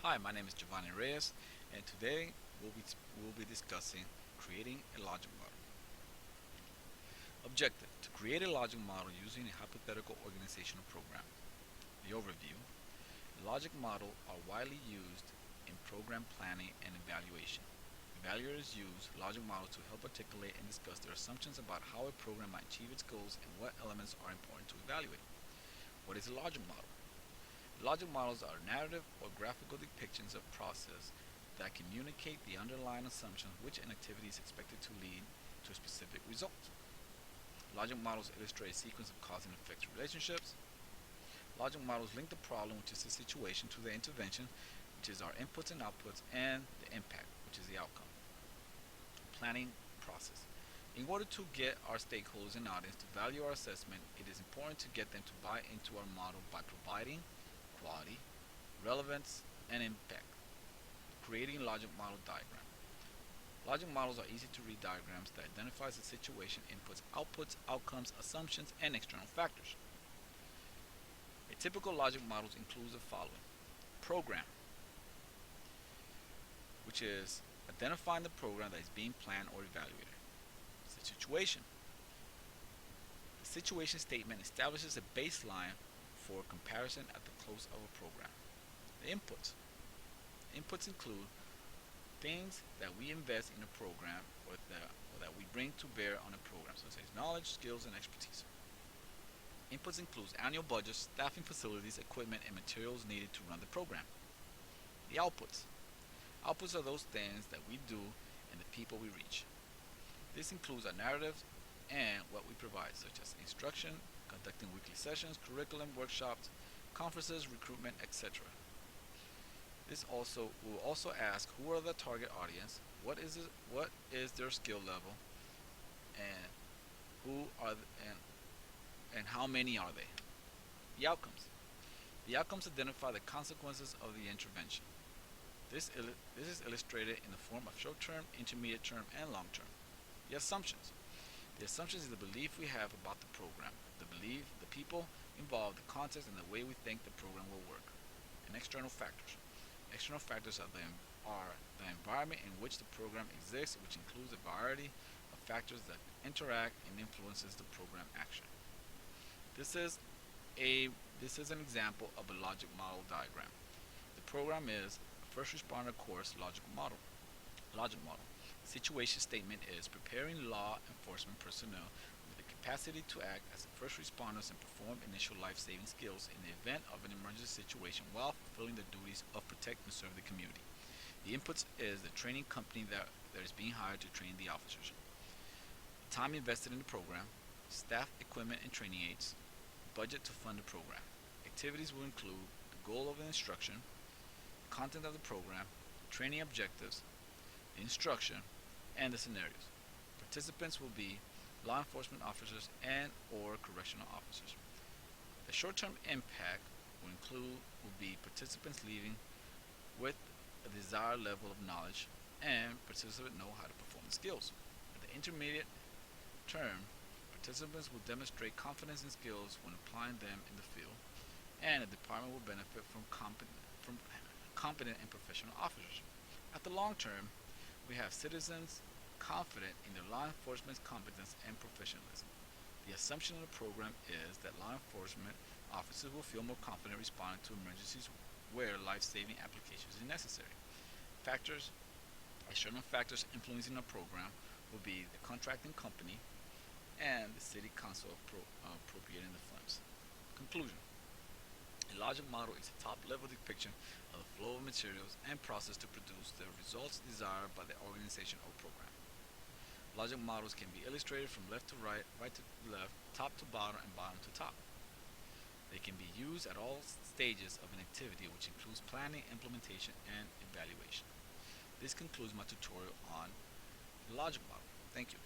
Hi, my name is Giovanni Reyes, and today we'll be discussing creating a logic model. Objective: to create a logic model using a hypothetical organizational program. The overview: logic models are widely used in program planning and evaluation. Evaluators use logic models to help articulate and discuss their assumptions about how a program might achieve its goals and what elements are important to evaluate. What is a logic model? Logic models are narrative or graphical depictions of process that communicate the underlying assumptions which an activity is expected to lead to a specific result. Logic models illustrate a sequence of cause and effect relationships. Logic models link the problem, which is the situation, to the intervention, which is our inputs and outputs, and the impact, which is the outcome. Planning process. In order to get our stakeholders and audience to value our assessment, it is important to get them to buy into our model by providing quality, relevance, and impact. Creating logic model diagram. Logic models are easy to read diagrams that identifies the situation, inputs, outputs, outcomes, assumptions, and external factors. A typical logic model includes the following: program, which is identifying the program that is being planned or evaluated. The situation. The situation statement establishes a baseline for comparison at the close of a program. The inputs. Inputs include things that we invest in a program or that we bring to bear on a program, such as knowledge, skills, and expertise. Inputs includes annual budgets, staffing, facilities, equipment, and materials needed to run the program. The outputs. Outputs are those things that we do and the people we reach. This includes our narratives and what we provide, such as instruction, conducting weekly sessions, curriculum, workshops, conferences, recruitment, etc. This also will also ask who are the target audience, what is their skill level, and who are and how many are they. The outcomes. The outcomes identify the consequences of the intervention. This is illustrated in the form of short-term, intermediate term, and long-term. The assumptions. The assumptions is the belief we have about the program, the belief, the people involved, the context, and the way we think the program will work. And external factors. External factors are the environment in which the program exists, which includes a variety of factors that interact and influences the program action. This is an example of a logic model diagram. The program is a first responder course logic model. Logic model. Situation statement is preparing law enforcement personnel with the capacity to act as first responders and perform initial life-saving skills in the event of an emergency situation while fulfilling the duties of protect and serve the community. The inputs is the training company that is being hired to train the officers. The time invested in the program, staff, equipment, and training aids, budget to fund the program. Activities will include the goal of the instruction, the content of the program, training objectives, the instruction, and the scenarios. Participants will be law enforcement officers and or correctional officers. The short-term impact will be participants leaving with a desired level of knowledge and participants know how to perform the skills. At the intermediate term, participants will demonstrate confidence and skills when applying them in the field, and the department will benefit from competent and professional officers. At the long term, we have citizens confident in their law enforcement's competence and professionalism. The assumption of the program is that law enforcement officers will feel more confident responding to emergencies where life-saving applications are necessary. Factors, external factors influencing the program will be the contracting company and the city council appropriating the funds. Conclusion. A logic model is a top-level depiction of the flow of materials and process to produce the results desired by the organization or program. Logic models can be illustrated from left to right, right to left, top to bottom, and bottom to top. They can be used at all stages of an activity, which includes planning, implementation, and evaluation. This concludes my tutorial on the logic model. Thank you.